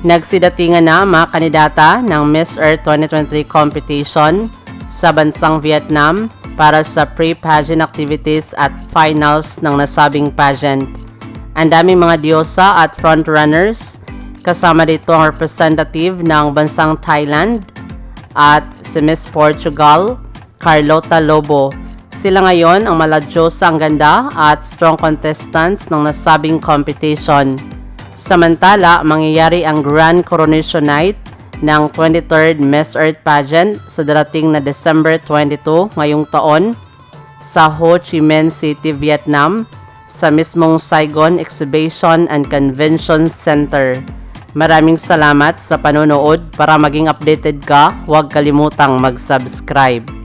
Nagsidatingan na mga kandidata ng Miss Earth 2023 competition sa bansang Vietnam para sa pre-pageant activities at finals ng nasabing pageant. Ang daming mga diyosa at frontrunners, kasama dito ang representative ng bansang Thailand at si Miss Portugal, Carlota Lobo. Sila ngayon ang maladyosa ang ganda at strong contestants ng nasabing competition. Samantala, mangyayari ang Grand Coronation Night ng 23rd Miss Earth Pageant sa darating na December 22 ngayong taon sa Ho Chi Minh City, Vietnam, sa mismong Saigon Exhibition and Convention Center. Maraming salamat sa panonood. Para maging updated ka, huwag kalimutang mag-subscribe.